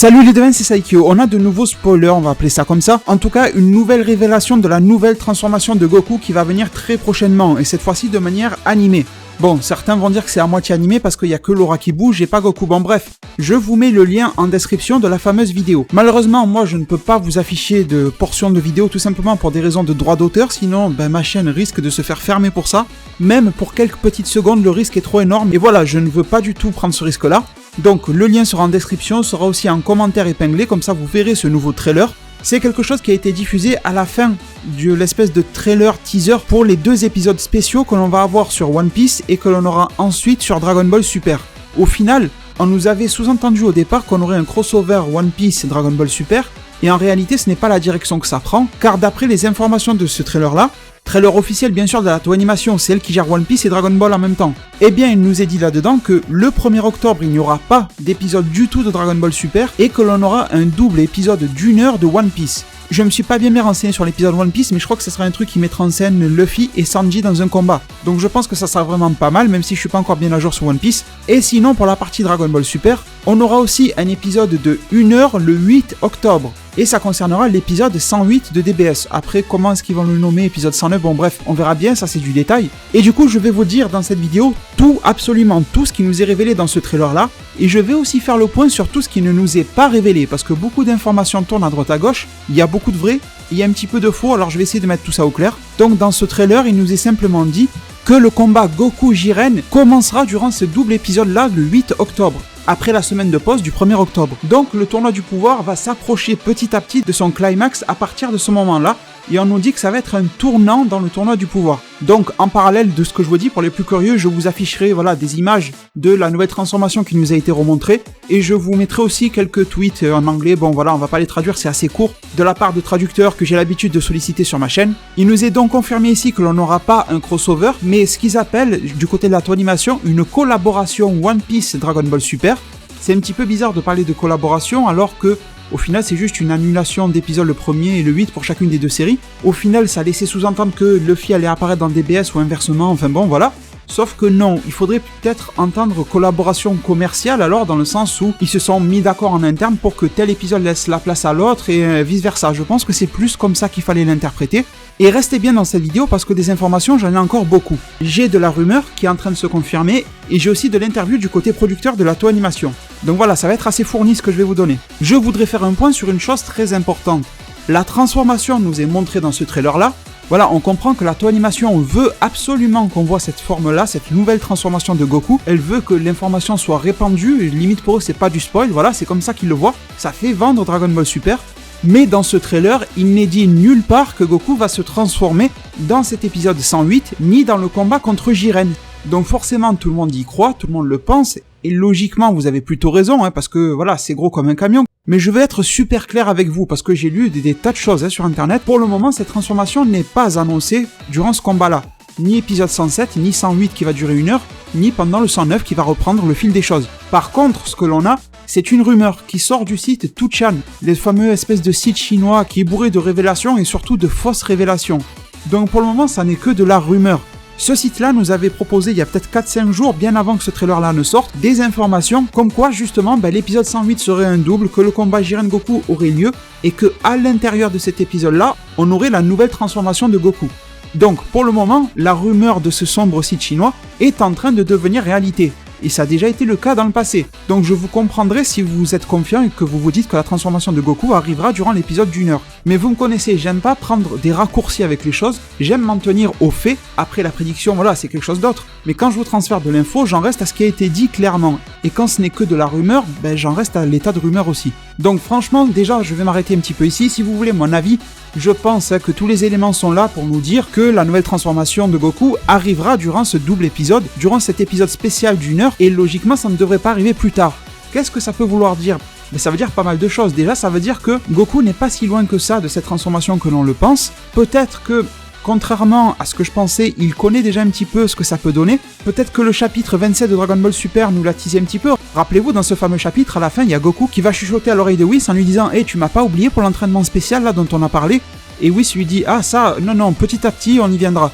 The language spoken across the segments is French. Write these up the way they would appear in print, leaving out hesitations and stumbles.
Salut les devins, c'est Saikyo. On a de nouveaux spoilers, on va appeler ça comme ça. En tout cas, une nouvelle révélation de la nouvelle transformation de Goku qui va venir très prochainement, et cette fois-ci de manière animée. Bon, certains vont dire que c'est à moitié animé parce qu'il n'y a que Laura qui bouge et pas Goku. Bon bref, je vous mets le lien en description de la fameuse vidéo. Malheureusement, moi je ne peux pas vous afficher de portions de vidéo tout simplement pour des raisons de droit d'auteur, sinon ma chaîne risque de se faire fermer pour ça. Même pour quelques petites secondes, le risque est trop énorme et voilà, je ne veux pas du tout prendre ce risque-là. Donc le lien sera en description, sera aussi en commentaire épinglé, comme ça vous verrez ce nouveau trailer. C'est quelque chose qui a été diffusé à la fin de l'espèce de trailer teaser pour les 2 épisodes spéciaux que l'on va avoir sur One Piece et que l'on aura ensuite sur Dragon Ball Super. Au final, on nous avait sous-entendu au départ qu'on aurait un crossover One Piece et Dragon Ball Super, et en réalité ce n'est pas la direction que ça prend, car d'après les informations de ce trailer-là, trailer officiel bien sûr de la Toonimation, c'est elle qui gère One Piece et Dragon Ball en même temps. Eh bien il nous est dit là-dedans que le 1er octobre il n'y aura pas d'épisode du tout de Dragon Ball Super et que l'on aura un double épisode d'1 heure de One Piece. Je me suis pas bien renseigné sur l'épisode One Piece, mais je crois que ce sera un truc qui mettra en scène Luffy et Sanji dans un combat. Donc je pense que ça sera vraiment pas mal, même si je suis pas encore bien à jour sur One Piece. Et sinon, pour la partie Dragon Ball Super, on aura aussi un épisode de 1 heure le 8 octobre. Et ça concernera l'épisode 108 de DBS. Après, comment est-ce qu'ils vont le nommer, épisode 109, bon bref, on verra bien, ça c'est du détail. Et du coup, je vais vous dire dans cette vidéo tout, absolument tout ce qui nous est révélé dans ce trailer-là. Et je vais aussi faire le point sur tout ce qui ne nous est pas révélé, parce que beaucoup d'informations tournent à droite à gauche, il y a beaucoup de vrai, il y a un petit peu de faux, alors je vais essayer de mettre tout ça au clair. Donc dans ce trailer, il nous est simplement dit que le combat Goku-Jiren commencera durant ce double épisode-là le 8 octobre. Après la semaine de pause du 1er octobre. Donc le tournoi du pouvoir va s'approcher petit à petit de son climax à partir de ce moment-là, et on nous dit que ça va être un tournant dans le tournoi du pouvoir. Donc en parallèle de ce que je vous dis, pour les plus curieux, je vous afficherai des images de la nouvelle transformation qui nous a été remontrée, et je vous mettrai aussi quelques tweets en anglais, bon voilà, on va pas les traduire, c'est assez court, de la part de traducteurs que j'ai l'habitude de solliciter sur ma chaîne. Il nous est donc confirmé ici que l'on n'aura pas un crossover, mais ce qu'ils appellent, du côté de la Toonimation, une collaboration One Piece Dragon Ball Super. C'est un petit peu bizarre de parler de collaboration alors que au final c'est juste une annulation d'épisodes le 1er et le 8 pour chacune des 2 séries. Au final ça laissait sous-entendre que Luffy allait apparaître dans DBS ou inversement, enfin bon voilà. Sauf que non, il faudrait peut-être entendre collaboration commerciale alors dans le sens où ils se sont mis d'accord en interne pour que tel épisode laisse la place à l'autre et vice versa. Je pense que c'est plus comme ça qu'il fallait l'interpréter. Et restez bien dans cette vidéo parce que des informations j'en ai encore beaucoup. J'ai de la rumeur qui est en train de se confirmer et j'ai aussi de l'interview du côté producteur de la Toonimation. Donc voilà, ça va être assez fourni ce que je vais vous donner. Je voudrais faire un point sur une chose très importante. La transformation nous est montrée dans ce trailer là. Voilà, on comprend que la Toonimation veut absolument qu'on voit cette forme-là, cette nouvelle transformation de Goku. Elle veut que l'information soit répandue, limite pour eux c'est pas du spoil, voilà, c'est comme ça qu'ils le voient. Ça fait vendre Dragon Ball Super. Mais dans ce trailer, il n'est dit nulle part que Goku va se transformer dans cet épisode 108, ni dans le combat contre Jiren. Donc forcément tout le monde y croit, tout le monde le pense, et logiquement vous avez plutôt raison, parce que voilà, c'est gros comme un camion. Mais je vais être super clair avec vous, parce que j'ai lu des tas de choses sur internet. Pour le moment, cette transformation n'est pas annoncée durant ce combat-là. Ni épisode 107, ni 108 qui va durer 1 heure, ni pendant le 109 qui va reprendre le fil des choses. Par contre, ce que l'on a, c'est une rumeur qui sort du site 2chan, les fameux espèces de sites chinois qui est bourré de révélations et surtout de fausses révélations. Donc pour le moment, ça n'est que de la rumeur. Ce site-là nous avait proposé il y a peut-être 4-5 jours, bien avant que ce trailer-là ne sorte, des informations comme quoi justement l'épisode 108 serait un double, que le combat Jiren-Goku aurait lieu et que à l'intérieur de cet épisode-là, on aurait la nouvelle transformation de Goku. Donc pour le moment, la rumeur de ce sombre site chinois est en train de devenir réalité. Et ça a déjà été le cas dans le passé. Donc je vous comprendrai si vous êtes confiant et que vous vous dites que la transformation de Goku arrivera durant l'épisode d'1 heure. Mais vous me connaissez, j'aime pas prendre des raccourcis avec les choses, j'aime m'en tenir aux faits. Après la prédiction, voilà, c'est quelque chose d'autre. Mais quand je vous transfère de l'info, j'en reste à ce qui a été dit clairement. Et quand ce n'est que de la rumeur, j'en reste à l'état de rumeur aussi. Donc franchement, déjà, je vais m'arrêter un petit peu ici. Si vous voulez mon avis, je pense que tous les éléments sont là pour nous dire que la nouvelle transformation de Goku arrivera durant ce double épisode, durant cet épisode spécial d'1 heure, et logiquement ça ne devrait pas arriver plus tard. Qu'est-ce que ça peut vouloir dire ? Ça veut dire pas mal de choses. Déjà, ça veut dire que Goku n'est pas si loin que ça de cette transformation que l'on le pense. Peut-être que, contrairement à ce que je pensais, il connaît déjà un petit peu ce que ça peut donner. Peut-être que le chapitre 27 de Dragon Ball Super nous l'a teasé un petit peu. Rappelez-vous, dans ce fameux chapitre, à la fin, il y a Goku qui va chuchoter à l'oreille de Whis en lui disant « Hey, tu m'as pas oublié pour l'entraînement spécial là dont on a parlé ?» Et Whis lui dit « Ah ça, non, petit à petit, on y viendra. »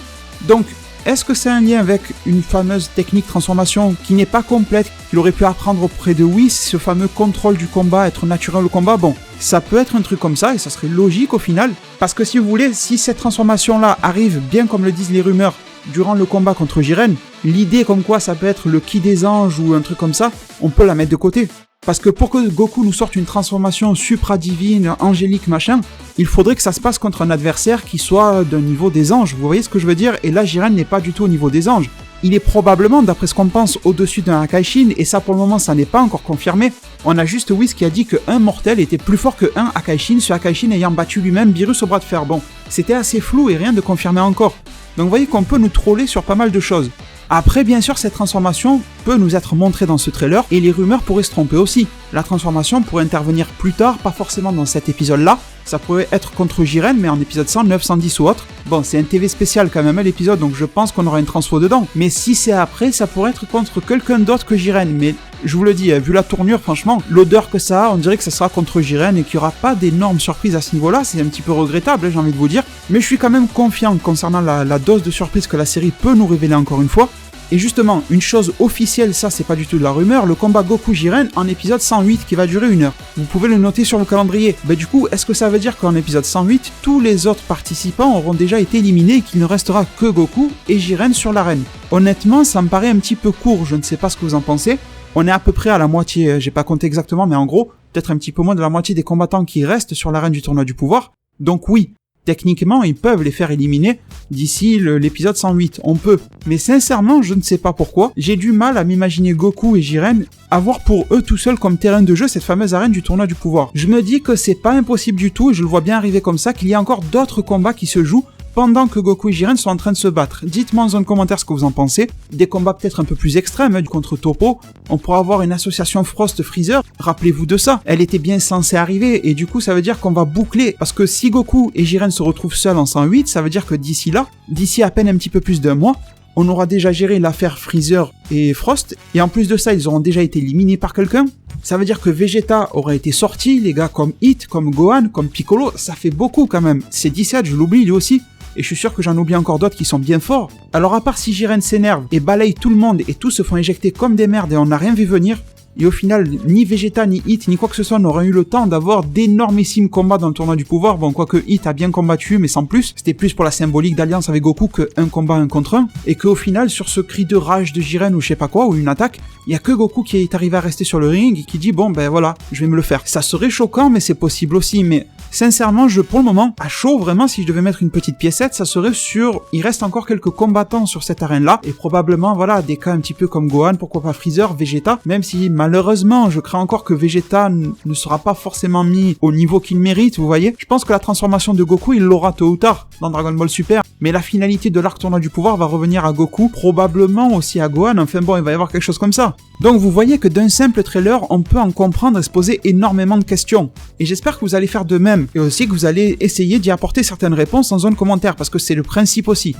Donc, est-ce que c'est un lien avec une fameuse technique transformation qui n'est pas complète, qu'il aurait pu apprendre auprès de Whis, ce fameux contrôle du combat, être naturel au combat? Bon, ça peut être un truc comme ça, et ça serait logique au final, parce que si vous voulez, si cette transformation-là arrive bien comme le disent les rumeurs, durant le combat contre Jiren, l'idée comme quoi ça peut être le ki des anges ou un truc comme ça, on peut la mettre de côté. Parce que pour que Goku nous sorte une transformation supra-divine, angélique, machin, il faudrait que ça se passe contre un adversaire qui soit d'un niveau des anges, vous voyez ce que je veux dire? Et là, Jiren n'est pas du tout au niveau des anges. Il est probablement, d'après ce qu'on pense, au-dessus d'un Akaishin, et ça pour le moment ça n'est pas encore confirmé. On a juste Whis qui a dit qu'un mortel était plus fort que un Akaishin, ce Akaishin ayant battu lui-même Beerus au bras de fer. Bon, c'était assez flou et rien de confirmé encore. Donc vous voyez qu'on peut nous troller sur pas mal de choses. Après, bien sûr, cette transformation peut nous être montrée dans ce trailer, et les rumeurs pourraient se tromper aussi. La transformation pourrait intervenir plus tard, pas forcément dans cet épisode-là. Ça pourrait être contre Jiren, mais en épisode 109, 110 ou autre. Bon, c'est un TV spécial quand même, l'épisode, donc je pense qu'on aura une transfo dedans. Mais si c'est après, ça pourrait être contre quelqu'un d'autre que Jiren. Mais je vous le dis, vu la tournure, franchement, l'odeur que ça a, on dirait que ça sera contre Jiren et qu'il n'y aura pas d'énormes surprises à ce niveau-là. C'est un petit peu regrettable, j'ai envie de vous dire. Mais je suis quand même confiant concernant la dose de surprise que la série peut nous révéler encore une fois. Et justement, une chose officielle, ça c'est pas du tout de la rumeur, le combat Goku-Jiren en épisode 108 qui va durer 1 heure. Vous pouvez le noter sur le calendrier. Du coup, est-ce que ça veut dire qu'en épisode 108, tous les autres participants auront déjà été éliminés et qu'il ne restera que Goku et Jiren sur l'arène? Honnêtement, ça me paraît un petit peu court, je ne sais pas ce que vous en pensez. On est à peu près à la moitié, j'ai pas compté exactement, mais en gros, peut-être un petit peu moins de la moitié des combattants qui restent sur l'arène du tournoi du pouvoir. Donc oui, techniquement, ils peuvent les faire éliminer d'ici l'épisode 108, on peut. Mais sincèrement, je ne sais pas pourquoi, j'ai du mal à m'imaginer Goku et Jiren avoir pour eux tout seuls comme terrain de jeu cette fameuse arène du tournoi du pouvoir. Je me dis que c'est pas impossible du tout, et je le vois bien arriver comme ça, qu'il y a encore d'autres combats qui se jouent pendant que Goku et Jiren sont en train de se battre. Dites-moi en zone commentaire ce que vous en pensez. Des combats peut-être un peu plus extrêmes, du contre Toppo. On pourra avoir une association Frost-Freezer. Rappelez-vous de ça. Elle était bien censée arriver, et du coup ça veut dire qu'on va boucler. Parce que si Goku et Jiren se retrouvent seuls en 108, ça veut dire que d'ici là, d'ici à peine un petit peu plus d'un mois, on aura déjà géré l'affaire Freezer et Frost, et en plus de ça, ils auront déjà été éliminés par quelqu'un. Ça veut dire que Vegeta aura été sorti, les gars comme Hit, comme Gohan, comme Piccolo, ça fait beaucoup quand même. C'est 17, je l'oublie lui aussi. Et je suis sûr que j'en oublie encore d'autres qui sont bien forts. Alors à part si Jiren s'énerve et balaye tout le monde et tous se font éjecter comme des merdes et on n'a rien vu venir, et au final, ni Vegeta, ni Hit, ni quoi que ce soit n'auraient eu le temps d'avoir d'énormissimes combats dans le tournoi du pouvoir. Bon, quoique Hit a bien combattu, mais sans plus. C'était plus pour la symbolique d'alliance avec Goku qu'un combat 1 contre 1. Et qu'au final, sur ce cri de rage de Jiren ou je sais pas quoi, ou une attaque, il y a que Goku qui est arrivé à rester sur le ring et qui dit bon ben voilà, je vais me le faire. Ça serait choquant, mais c'est possible aussi. Mais sincèrement, pour le moment, à chaud, vraiment, si je devais mettre une petite piécette, ça serait sur... Il reste encore quelques combattants sur cette arène-là, et probablement, voilà, des cas un petit peu comme Gohan, pourquoi pas Freezer, Vegeta, même si malheureusement, je crains encore que Vegeta ne sera pas forcément mis au niveau qu'il mérite, vous voyez. Je pense que la transformation de Goku, il l'aura tôt ou tard dans Dragon Ball Super, mais la finalité de l'arc tournoi du pouvoir va revenir à Goku, probablement aussi à Gohan, enfin bon, il va y avoir quelque chose comme ça. Donc vous voyez que d'un simple trailer, on peut en comprendre et se poser énormément de questions. Et j'espère que vous allez faire de même, et aussi que vous allez essayer d'y apporter certaines réponses en zone commentaire, parce que c'est le principe aussi.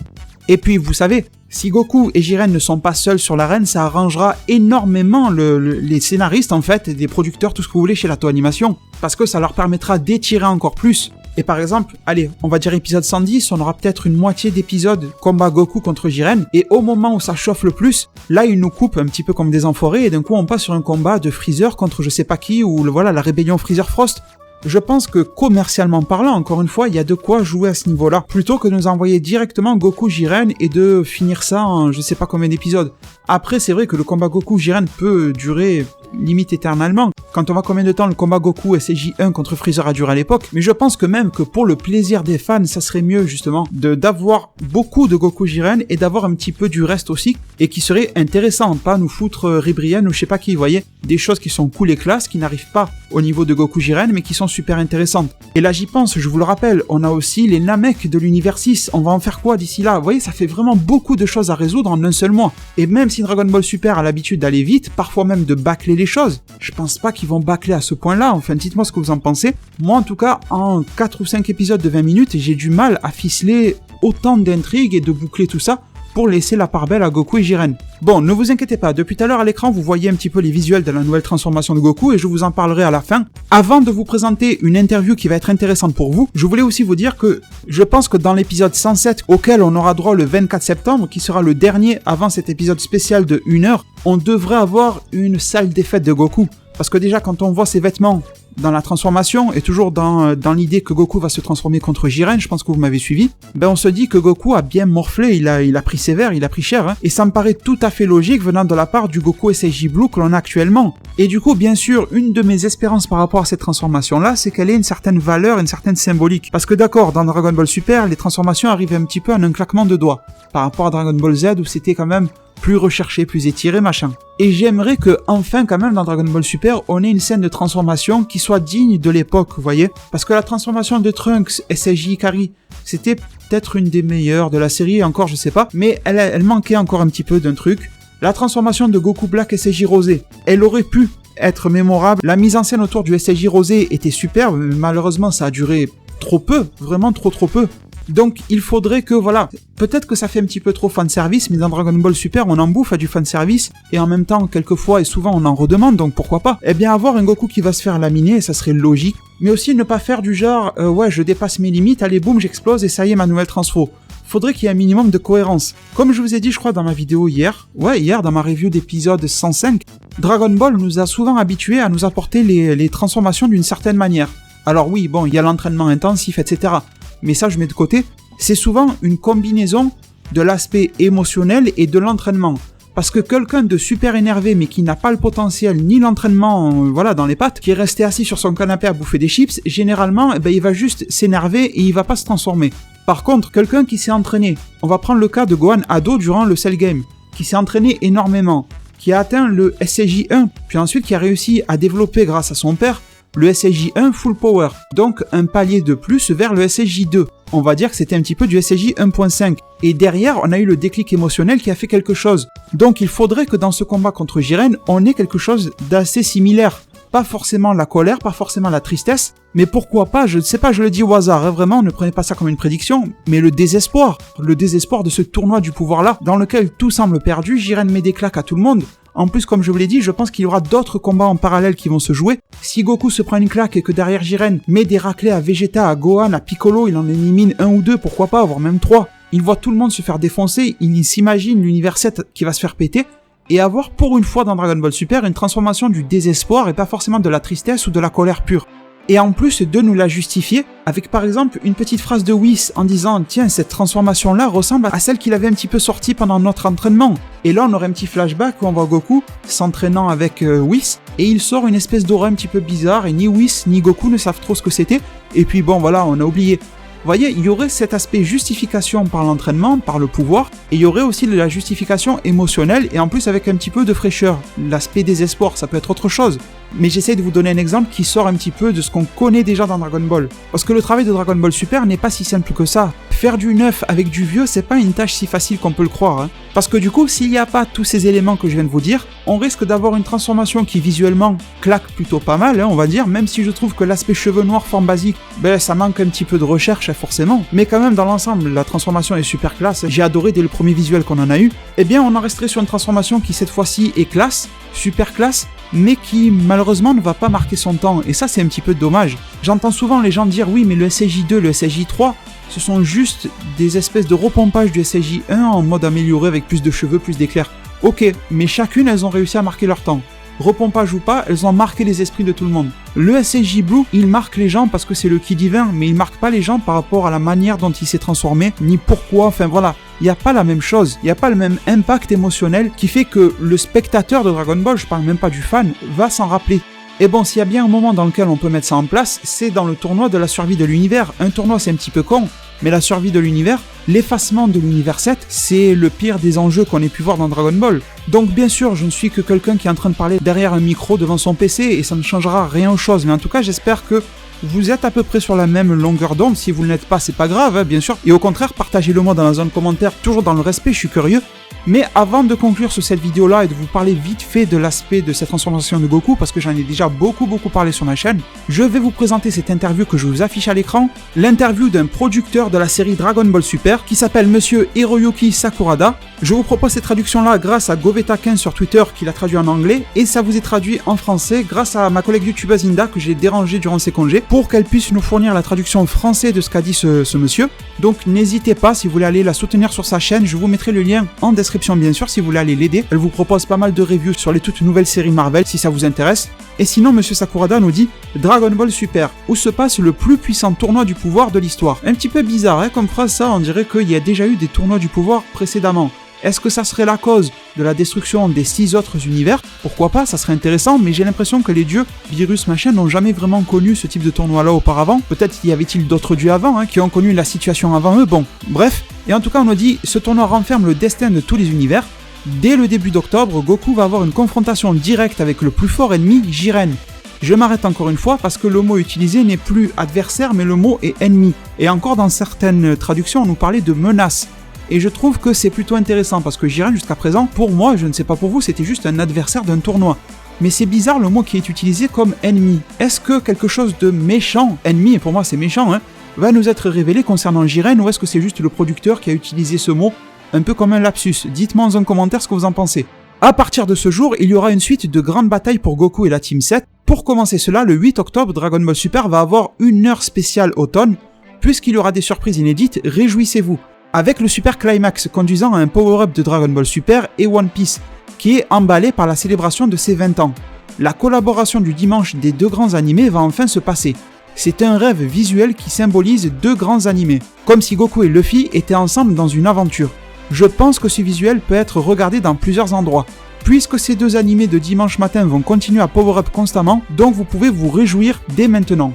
Et puis, vous savez, si Goku et Jiren ne sont pas seuls sur l'arène, ça arrangera énormément les scénaristes, en fait, et des producteurs, tout ce que vous voulez chez la Toei Animation, parce que ça leur permettra d'étirer encore plus. Et par exemple, allez, on va dire épisode 110, on aura peut-être une moitié d'épisode combat Goku contre Jiren, et au moment où ça chauffe le plus, là ils nous coupent un petit peu comme des enfoirés, et d'un coup on passe sur un combat de Freezer contre je sais pas qui, ou voilà la rébellion Freezer-Frost. Je pense que commercialement parlant, encore une fois, il y a de quoi jouer à ce niveau-là, plutôt que de nous envoyer directement Goku-Jiren et de finir ça en je sais pas combien d'épisodes. Après, c'est vrai que le combat Goku-Jiren peut durer limite éternellement. Quand on voit combien de temps le combat Goku SCJ1 contre Freezer a duré à l'époque, mais je pense que même que pour le plaisir des fans, ça serait mieux justement d'avoir beaucoup de Goku Jiren et d'avoir un petit peu du reste aussi, et qui serait intéressant, pas nous foutre Ribrian ou je sais pas qui, vous voyez, des choses qui sont cool et classe, qui n'arrivent pas au niveau de Goku Jiren, mais qui sont super intéressantes. Et là j'y pense, je vous le rappelle, on a aussi les Namek de l'univers 6, on va en faire quoi d'ici là? Vous voyez, ça fait vraiment beaucoup de choses à résoudre en un seul mois. Et même si Dragon Ball Super a l'habitude d'aller vite, parfois même de bâcler les choses, je pense pas qu'ils vont bâcler à ce point-là, enfin dites-moi ce que vous en pensez. Moi en tout cas, en 4 ou 5 épisodes de 20 minutes, j'ai du mal à ficeler autant d'intrigues et de boucler tout ça pour laisser la part belle à Goku et Jiren. Bon, ne vous inquiétez pas, depuis tout à l'heure à l'écran, vous voyez un petit peu les visuels de la nouvelle transformation de Goku et je vous en parlerai à la fin. Avant de vous présenter une interview qui va être intéressante pour vous, je voulais aussi vous dire que je pense que dans l'épisode 107, auquel on aura droit le 24 septembre, qui sera le dernier avant cet épisode spécial de 1 heure, on devrait avoir une sale défaite de Goku. Parce que déjà, quand on voit ses vêtements dans la transformation, et toujours dans l'idée que Goku va se transformer contre Jiren, je pense que vous m'avez suivi, ben on se dit que Goku a bien morflé, il a pris sévère, il a pris cher, hein, et ça me paraît tout à fait logique venant de la part du Goku SSJ Blue que l'on a actuellement. Et du coup, bien sûr, une de mes espérances par rapport à cette transformation-là, c'est qu'elle ait une certaine valeur, une certaine symbolique. Parce que d'accord, dans Dragon Ball Super, les transformations arrivent un petit peu en un claquement de doigts, par rapport à Dragon Ball Z où c'était quand même plus recherché, plus étiré, machin. Et j'aimerais que, enfin, quand même, dans Dragon Ball Super, on ait une scène de transformation qui soit digne de l'époque, vous voyez. Parce que la transformation de Trunks, SSJ Ikari, c'était peut-être une des meilleures de la série, encore je sais pas, mais elle manquait encore un petit peu d'un truc. La transformation de Goku Black SSJ Rosé, elle aurait pu être mémorable. La mise en scène autour du SSJ Rosé était superbe, mais malheureusement ça a duré trop peu, vraiment trop peu. Donc il faudrait que, voilà, peut-être que ça fait un petit peu trop fanservice, mais dans Dragon Ball Super, on en bouffe à du fanservice, et en même temps, quelquefois et souvent, on en redemande, donc pourquoi pas. Eh bien, avoir un Goku qui va se faire laminer, ça serait logique, mais aussi ne pas faire du genre, ouais, je dépasse mes limites, allez, boum, j'explose, et ça y est, ma nouvelle transfo. Faudrait qu'il y ait un minimum de cohérence. Comme je vous ai dit, je crois, dans ma vidéo hier, dans ma review d'épisode 105, Dragon Ball nous a souvent habitués à nous apporter les transformations d'une certaine manière. Alors oui, bon, il y a l'entraînement intensif, etc., mais ça je mets de côté, c'est souvent une combinaison de l'aspect émotionnel et de l'entraînement. Parce que quelqu'un de super énervé mais qui n'a pas le potentiel ni l'entraînement dans les pattes, qui est resté assis sur son canapé à bouffer des chips, généralement il va juste s'énerver et il va pas se transformer. Par contre, quelqu'un qui s'est entraîné, on va prendre le cas de Gohan ado durant le Cell Game, qui s'est entraîné énormément, qui a atteint le SSJ1, puis ensuite qui a réussi à développer grâce à son père le SSJ1 Full Power, donc un palier de plus vers le SSJ2. On va dire que c'était un petit peu du SSJ 1.5. Et derrière, on a eu le déclic émotionnel qui a fait quelque chose. Donc il faudrait que dans ce combat contre Jiren, on ait quelque chose d'assez similaire. Pas forcément la colère, pas forcément la tristesse, mais pourquoi pas, je ne sais pas, je le dis au hasard, hein, vraiment, ne prenez pas ça comme une prédiction, mais le désespoir de ce tournoi du pouvoir-là, dans lequel tout semble perdu, Jiren met des claques à tout le monde. En plus, comme je vous l'ai dit, je pense qu'il y aura d'autres combats en parallèle qui vont se jouer. Si Goku se prend une claque et que derrière Jiren met des raclés à Vegeta, à Gohan, à Piccolo, il en élimine 1 ou 2, pourquoi pas, voire même 3. Il voit tout le monde se faire défoncer, il s'imagine l'univers 7 qui va se faire péter, et avoir pour une fois dans Dragon Ball Super une transformation du désespoir et pas forcément de la tristesse ou de la colère pure. Et en plus de nous la justifier avec par exemple une petite phrase de Whis en disant « Tiens, cette transformation-là ressemble à celle qu'il avait un petit peu sortie pendant notre entraînement ». Et là, on aurait un petit flashback où on voit Goku s'entraînant avec Whis et il sort une espèce d'aura un petit peu bizarre et ni Whis ni Goku ne savent trop ce que c'était. Et puis bon, voilà, on a oublié. Vous voyez, il y aurait cet aspect justification par l'entraînement, par le pouvoir, et il y aurait aussi la justification émotionnelle, et en plus avec un petit peu de fraîcheur. L'aspect désespoir, ça peut être autre chose. Mais j'essaie de vous donner un exemple qui sort un petit peu de ce qu'on connaît déjà dans Dragon Ball. Parce que le travail de Dragon Ball Super n'est pas si simple que ça. Faire du neuf avec du vieux, c'est pas une tâche si facile qu'on peut le croire. Hein. Parce que du coup, s'il n'y a pas tous ces éléments que je viens de vous dire, on risque d'avoir une transformation qui visuellement claque plutôt pas mal, hein, on va dire, même si je trouve que l'aspect cheveux noirs, forme basique, ça manque un petit peu de recherche, forcément. Mais quand même, dans l'ensemble, la transformation est super classe. J'ai adoré dès le premier visuel qu'on en a eu. Eh bien, on en resterait sur une transformation qui, cette fois-ci, est classe, super classe, mais qui malheureusement ne va pas marquer son temps, et ça c'est un petit peu dommage. J'entends souvent les gens dire oui mais le SSJ2, le SSJ3, ce sont juste des espèces de repompage du SSJ1 en mode amélioré avec plus de cheveux, plus d'éclairs. Ok, mais chacune elles ont réussi à marquer leur temps. Repompage ou pas, elles ont marqué les esprits de tout le monde. Le SSJ Blue, il marque les gens parce que c'est le ki divin, mais il marque pas les gens par rapport à la manière dont il s'est transformé, ni pourquoi, enfin voilà. Il n'y a pas la même chose, il n'y a pas le même impact émotionnel qui fait que le spectateur de Dragon Ball, je parle même pas du fan, va s'en rappeler. Et bon, s'il y a bien un moment dans lequel on peut mettre ça en place, c'est dans le tournoi de la survie de l'univers. Un tournoi c'est un petit peu con, mais la survie de l'univers, l'effacement de l'univers 7, c'est le pire des enjeux qu'on ait pu voir dans Dragon Ball. Donc bien sûr, je ne suis que quelqu'un qui est en train de parler derrière un micro devant son PC et ça ne changera rien aux choses, mais en tout cas j'espère que vous êtes à peu près sur la même longueur d'onde. Si vous ne l'êtes pas, c'est pas grave, hein, bien sûr. Et au contraire, partagez-le moi dans la zone commentaire, toujours dans le respect, je suis curieux. Mais avant de conclure sur cette vidéo-là et de vous parler vite fait de l'aspect de cette transformation de Goku, parce que j'en ai déjà beaucoup parlé sur ma chaîne, je vais vous présenter cette interview que je vous affiche à l'écran, l'interview d'un producteur de la série Dragon Ball Super qui s'appelle Monsieur Hiroyuki Sakurada. Je vous propose cette traduction-là grâce à Goveta15 sur Twitter qui l'a traduit en anglais, et ça vous est traduit en français grâce à ma collègue youtubeuse Inda que j'ai dérangée durant ses congés pour qu'elle puisse nous fournir la traduction française de ce qu'a dit ce monsieur. Donc n'hésitez pas, si vous voulez aller la soutenir sur sa chaîne, je vous mettrai le lien en description bien sûr si vous voulez aller l'aider. Elle vous propose pas mal de reviews sur les toutes nouvelles séries Marvel si ça vous intéresse. Et sinon, Monsieur Sakurada nous dit Dragon Ball Super, où se passe le plus puissant tournoi du pouvoir de l'histoire. Un petit peu bizarre, hein, comme phrase ça, on dirait qu'il y a déjà eu des tournois du pouvoir précédemment. Est-ce que ça serait la cause de la destruction des 6 autres univers? Pourquoi pas, ça serait intéressant, mais j'ai l'impression que les dieux, virus, machin, n'ont jamais vraiment connu ce type de tournoi-là auparavant. Peut-être y avait-il d'autres dieux avant, qui ont connu la situation avant eux, bon, bref. Et en tout cas, on nous dit, ce tournoi renferme le destin de tous les univers. Dès le début d'octobre, Goku va avoir une confrontation directe avec le plus fort ennemi, Jiren. Je m'arrête encore une fois parce que le mot utilisé n'est plus adversaire, mais le mot est ennemi. Et encore dans certaines traductions, on nous parlait de menace. Et je trouve que c'est plutôt intéressant parce que Jiren jusqu'à présent, pour moi, je ne sais pas pour vous, c'était juste un adversaire d'un tournoi. Mais c'est bizarre le mot qui est utilisé comme ennemi. Est-ce que quelque chose de méchant, ennemi, et pour moi c'est méchant, va nous être révélé concernant Jiren, ou est-ce que c'est juste le producteur qui a utilisé ce mot un peu comme un lapsus? Dites-moi en commentaire ce que vous en pensez. À partir de ce jour, il y aura une suite de grandes batailles pour Goku et la Team 7. Pour commencer cela, le 8 octobre, Dragon Ball Super va avoir une heure spéciale automne. Puisqu'il y aura des surprises inédites, réjouissez-vous. Avec le Super Climax conduisant à un power-up de Dragon Ball Super et One Piece, qui est emballé par la célébration de ses 20 ans. La collaboration du dimanche des deux grands animés va enfin se passer. C'est un rêve visuel qui symbolise deux grands animés, comme si Goku et Luffy étaient ensemble dans une aventure. Je pense que ce visuel peut être regardé dans plusieurs endroits, puisque ces deux animés de dimanche matin vont continuer à power-up constamment, donc vous pouvez vous réjouir dès maintenant.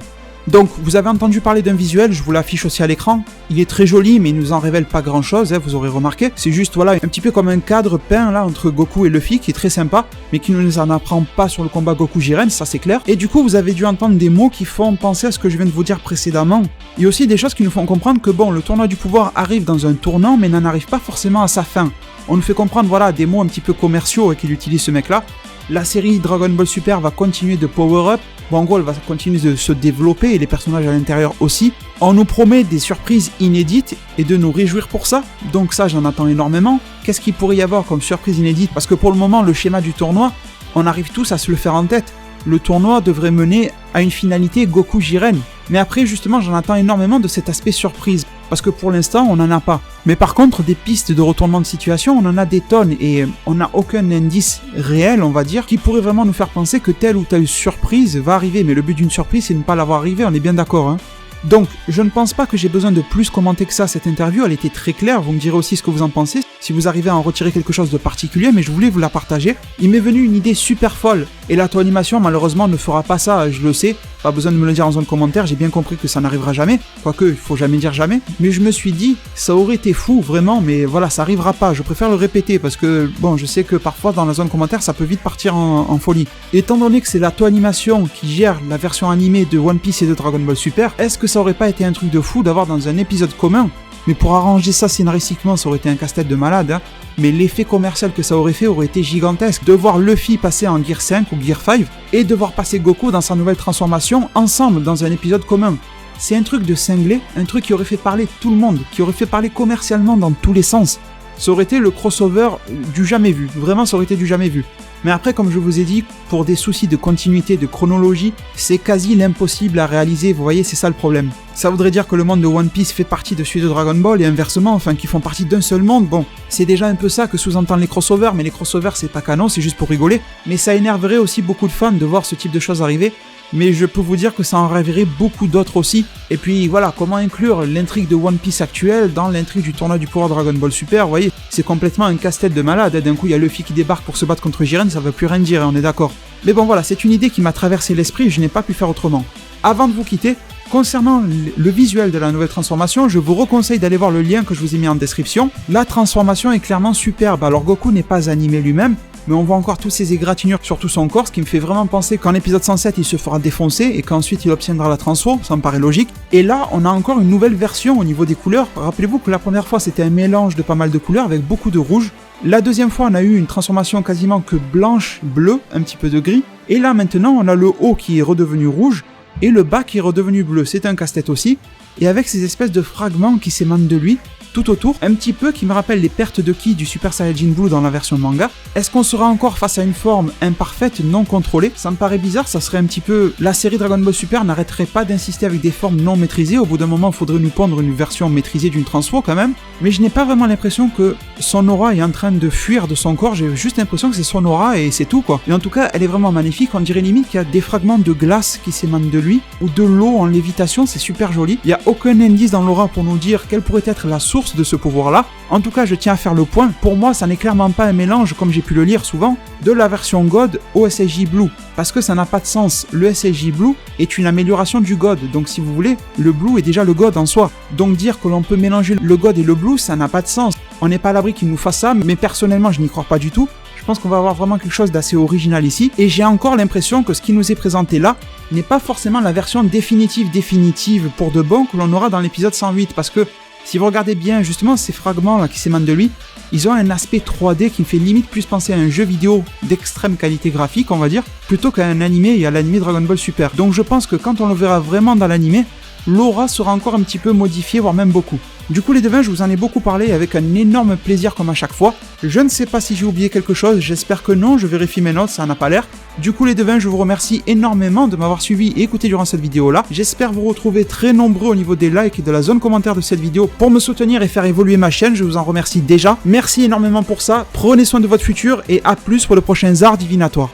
Donc, vous avez entendu parler d'un visuel, je vous l'affiche aussi à l'écran. Il est très joli, mais il nous en révèle pas grand chose, vous aurez remarqué. C'est juste, voilà, un petit peu comme un cadre peint là entre Goku et Luffy, qui est très sympa, mais qui ne nous en apprend pas sur le combat Goku-Jiren, ça c'est clair. Et du coup, vous avez dû entendre des mots qui font penser à ce que je viens de vous dire précédemment. Il y a aussi des choses qui nous font comprendre que bon, le tournoi du pouvoir arrive dans un tournant, mais n'en arrive pas forcément à sa fin. On nous fait comprendre, voilà, des mots un petit peu commerciaux qu'il utilise ce mec-là. La série Dragon Ball Super va continuer de power-up. Bon, en gros, elle va continuer de se développer et les personnages à l'intérieur aussi. On nous promet des surprises inédites et de nous réjouir pour ça. Donc ça, j'en attends énormément. Qu'est-ce qu'il pourrait y avoir comme surprise inédite? Parce que pour le moment, le schéma du tournoi, on arrive tous à se le faire en tête. Le tournoi devrait mener à une finalité Goku-Jiren. Mais après, justement, j'en attends énormément de cet aspect surprise. Parce que pour l'instant, on n'en a pas. Mais par contre, des pistes de retournement de situation, on en a des tonnes. Et on n'a aucun indice réel, on va dire, qui pourrait vraiment nous faire penser que telle ou telle surprise va arriver. Mais le but d'une surprise, c'est de ne pas l'avoir arrivé, on est bien d'accord, Donc, je ne pense pas que j'ai besoin de plus commenter que ça cette interview, elle était très claire, vous me direz aussi ce que vous en pensez, si vous arrivez à en retirer quelque chose de particulier, mais je voulais vous la partager. Il m'est venu une idée super folle, et l'auto-animation malheureusement ne fera pas ça, je le sais, pas besoin de me le dire en zone commentaire, j'ai bien compris que ça n'arrivera jamais, quoique il faut jamais dire jamais, mais je me suis dit, ça aurait été fou vraiment, mais voilà, ça arrivera pas, je préfère le répéter, parce que bon, je sais que parfois dans la zone commentaire ça peut vite partir en folie. Étant donné que c'est l'auto-animation qui gère la version animée de One Piece et de Dragon Ball Super, est-ce que ça aurait pas été un truc de fou d'avoir dans un épisode commun? Mais pour arranger ça scénaristiquement, ça aurait été un casse-tête de malade, mais l'effet commercial que ça aurait fait aurait été gigantesque. De voir Luffy passer en Gear 5 ou Gear 5, et de voir passer Goku dans sa nouvelle transformation ensemble dans un épisode commun. C'est un truc de cinglé, un truc qui aurait fait parler tout le monde, qui aurait fait parler commercialement dans tous les sens. Ça aurait été le crossover du jamais vu, vraiment ça aurait été du jamais vu. Mais après, comme je vous ai dit, pour des soucis de continuité, de chronologie, c'est quasi l'impossible à réaliser, vous voyez, c'est ça le problème. Ça voudrait dire que le monde de One Piece fait partie de celui de Dragon Ball et inversement, enfin, qu'ils font partie d'un seul monde. Bon, c'est déjà un peu ça que sous-entendent les crossovers, mais les crossovers c'est pas canon, c'est juste pour rigoler. Mais ça énerverait aussi beaucoup de fans de voir ce type de choses arriver. Mais je peux vous dire que ça en rêverait beaucoup d'autres aussi. Et puis voilà, comment inclure l'intrigue de One Piece actuelle dans l'intrigue du tournoi du pouvoir Dragon Ball Super, vous voyez, c'est complètement un casse-tête de malade. D'un coup, il y a Luffy qui débarque pour se battre contre Jiren, ça veut plus rien dire, on est d'accord. Mais bon voilà, c'est une idée qui m'a traversé l'esprit et je n'ai pas pu faire autrement. Avant de vous quitter, concernant le visuel de la nouvelle transformation, je vous reconseille d'aller voir le lien que je vous ai mis en description. La transformation est clairement superbe, alors Goku n'est pas animé lui-même, mais on voit encore toutes ces égratignures sur tout son corps, ce qui me fait vraiment penser qu'en épisode 107, il se fera défoncer et qu'ensuite il obtiendra la transfo, ça me paraît logique. Et là, on a encore une nouvelle version au niveau des couleurs. Rappelez-vous que la première fois, c'était un mélange de pas mal de couleurs avec beaucoup de rouge. La deuxième fois, on a eu une transformation quasiment que blanche-bleu, un petit peu de gris. Et là, maintenant, on a le haut qui est redevenu rouge et le bas qui est redevenu bleu. C'est un casse-tête aussi. Et avec ces espèces de fragments qui s'émanent de lui, tout autour, un petit peu qui me rappelle les pertes de ki du Super Saiyajin Blue dans la version manga. Est-ce qu'on sera encore face à une forme imparfaite, non contrôlée? Ça me paraît bizarre, ça serait un petit peu... La série Dragon Ball Super n'arrêterait pas d'insister avec des formes non maîtrisées, au bout d'un moment il faudrait nous pondre une version maîtrisée d'une transfo quand même, mais je n'ai pas vraiment l'impression que son aura est en train de fuir de son corps, j'ai juste l'impression que c'est son aura et c'est tout quoi. Et en tout cas, elle est vraiment magnifique, on dirait limite qu'il y a des fragments de glace qui s'émanent de lui, ou de l'eau en lévitation, c'est super joli. Il n'y a aucun indice dans l'aura pour nous dire quelle pourrait être la source de ce pouvoir-là. En tout cas, je tiens à faire le point. Pour moi, ça n'est clairement pas un mélange, comme j'ai pu le lire souvent, de la version God au SSJ Blue. Parce que ça n'a pas de sens. Le SSJ Blue est une amélioration du God. Donc si vous voulez, le Blue est déjà le God en soi. Donc dire que l'on peut mélanger le God et le Blue, ça n'a pas de sens. On n'est pas à l'abri qu'il nous fasse ça, mais personnellement, je n'y crois pas du tout. Je pense qu'on va avoir vraiment quelque chose d'assez original ici. Et j'ai encore l'impression que ce qui nous est présenté là n'est pas forcément la version définitive pour de bon que l'on aura dans l'épisode 108. Parce que si vous regardez bien, justement, ces fragments-là qui s'émanent de lui, ils ont un aspect 3D qui me fait limite plus penser à un jeu vidéo d'extrême qualité graphique, on va dire, plutôt qu'à un animé et à l'animé Dragon Ball Super. Donc je pense que quand on le verra vraiment dans l'animé, l'aura sera encore un petit peu modifiée, voire même beaucoup. Du coup les devins, je vous en ai beaucoup parlé avec un énorme plaisir comme à chaque fois. Je ne sais pas si j'ai oublié quelque chose, j'espère que non, je vérifie mes notes, ça n'a pas l'air. Du coup les devins, je vous remercie énormément de m'avoir suivi et écouté durant cette vidéo là. J'espère vous retrouver très nombreux au niveau des likes et de la zone commentaire de cette vidéo pour me soutenir et faire évoluer ma chaîne, je vous en remercie déjà. Merci énormément pour ça, prenez soin de votre futur et à plus pour le prochain Zard Divinatoire.